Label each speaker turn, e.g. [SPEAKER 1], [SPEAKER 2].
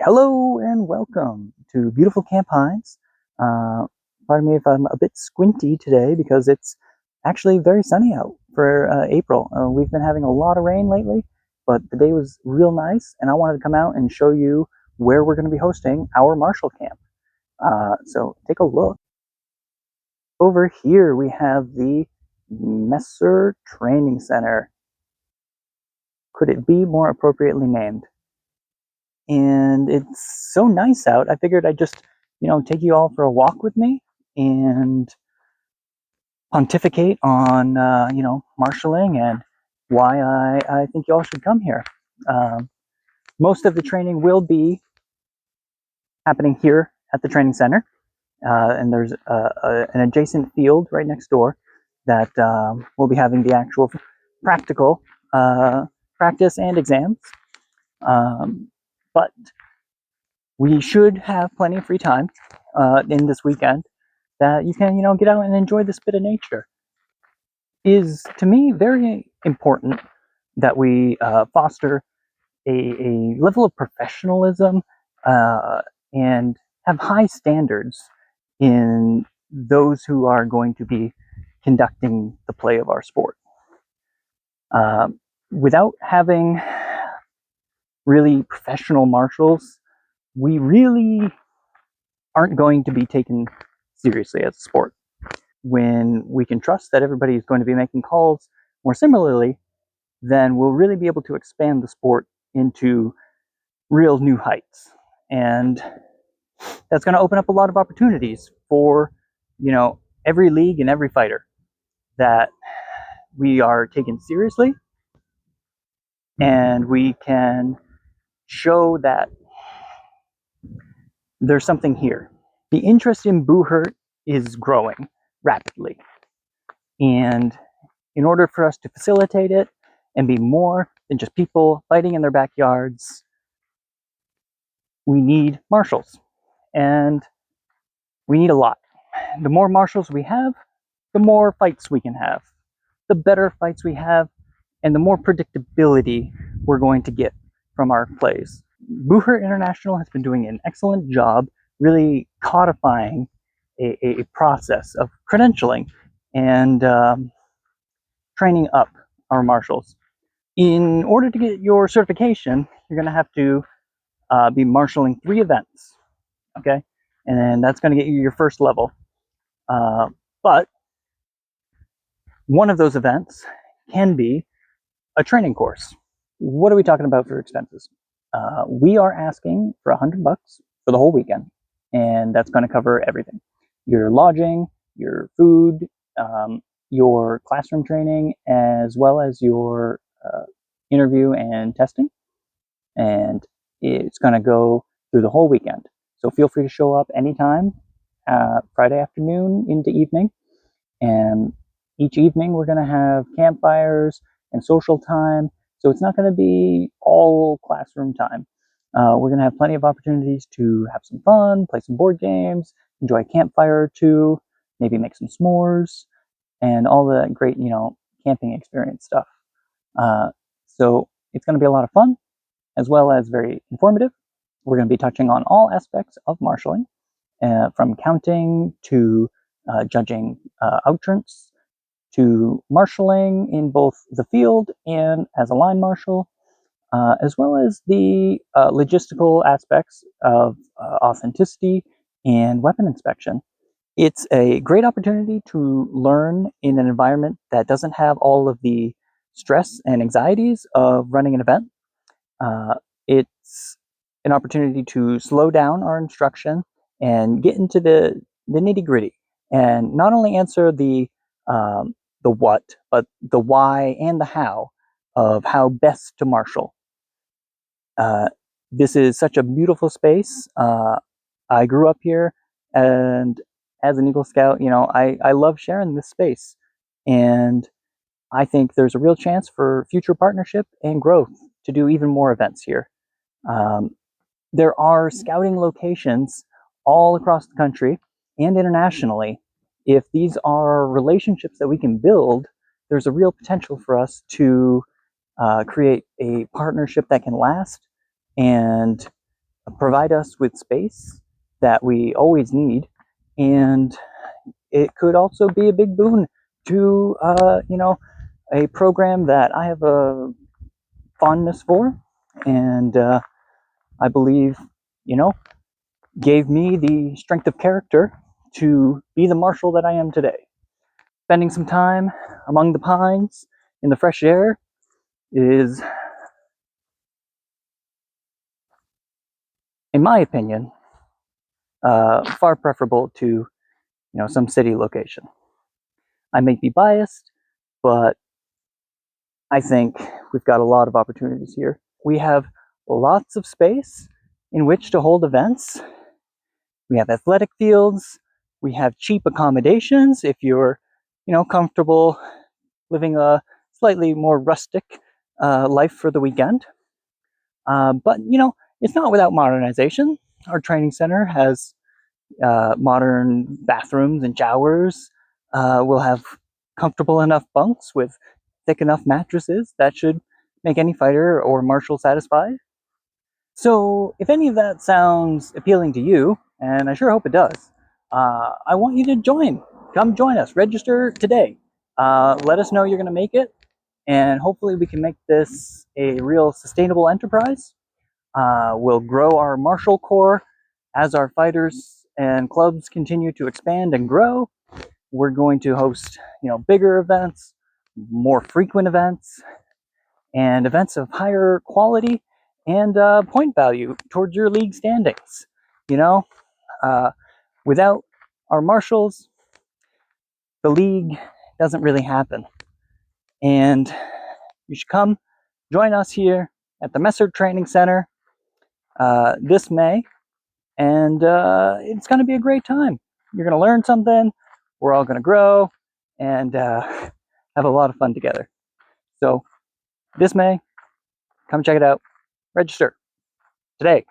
[SPEAKER 1] Hello and welcome to beautiful Camp Hinds. Pardon me if I'm a bit squinty today because it's actually very sunny out for April. We've been having a lot of rain lately, but the day was real nice, and I wanted to come out and show you where we're going to be hosting our Marshal Camp. So take a look. Over here we have the Messer Training Center. Could it be more appropriately named? And it's so nice out. I figured I'd just, take you all for a walk with me and pontificate on, marshaling and why I think you all should come here. Um, most of the training will be happening here at the training center, and there's an adjacent field right next door that will be having the actual practical practice and exams. But we should have plenty of free time in this weekend that you can, get out and enjoy this bit of nature. Is to me very important that we foster a level of professionalism and have high standards in those who are going to be conducting the play of our sport. Without having really professional marshals, we really aren't going to be taken seriously as a sport. When we can trust that everybody is going to be making calls more similarly, then we'll really be able to expand the sport into real new heights. And that's going to open up a lot of opportunities for, every league and every fighter, that we are taken seriously and we can show that there's something here. The interest in Buhurt is growing rapidly. And in order for us to facilitate it and be more than just people fighting in their backyards, we need marshals. And we need a lot. The more marshals we have, the more fights we can have. The better fights we have, and the more predictability we're going to get from our plays. Buhurt International has been doing an excellent job really codifying a process of credentialing and training up our marshals. In order to get your certification, you're going to have to be marshaling 3 events, okay? And that's going to get you your first level. But one of those events can be a training course. What are we talking about for expenses? We are asking for $100 for the whole weekend, and that's going to cover everything: your lodging, your food, your classroom training, as well as your interview and testing. And it's going to go through the whole weekend. So feel free to show up anytime, Friday afternoon into evening. And each evening we're going to have campfires and social time. So it's not going to be all classroom time. We're going to have plenty of opportunities to have some fun, play some board games, enjoy a campfire or two, maybe make some s'mores, and all the great, camping experience stuff. So it's going to be a lot of fun, as well as very informative. We're going to be touching on all aspects of marshaling, from counting to judging outrunts, to marshaling in both the field and as a line marshal, as well as the logistical aspects of authenticity and weapon inspection. It's a great opportunity to learn in an environment that doesn't have all of the stress and anxieties of running an event. It's an opportunity to slow down our instruction and get into the nitty gritty, and not only answer the what, but the why and the how of how best to marshal. This is such a beautiful space. I grew up here, and as an Eagle Scout, I love sharing this space, and I think there's a real chance for future partnership and growth to do even more events here. There are scouting locations all across the country and internationally. If these are relationships that we can build, there's a real potential for us to create a partnership that can last and provide us with space that we always need, and it could also be a big boon to a program that I have a fondness for, and I believe gave me the strength of character to be the marshal that I am today. Spending some time among the pines in the fresh air is, in my opinion, far preferable to some city location. I may be biased, but I think we've got a lot of opportunities here. We have lots of space in which to hold events. We have athletic fields. We have cheap accommodations if you're, comfortable living a slightly more rustic life for the weekend. But it's not without modernization. Our training center has modern bathrooms and showers. We'll have comfortable enough bunks with thick enough mattresses that should make any fighter or marshal satisfied. So if any of that sounds appealing to you, and I sure hope it does, I want you to join. Come join us. Register today. Let us know you're going to make it, and hopefully we can make this a real sustainable enterprise. We'll grow our martial corps as our fighters and clubs continue to expand and grow. We're going to host, bigger events, more frequent events, and events of higher quality and point value towards your league standings. Without our marshals, the league doesn't really happen. And you should come join us here at the Messer Training Center this May, and it's going to be a great time. You're going to learn something. We're all going to grow and have a lot of fun together. So this May, come check it out. Register today.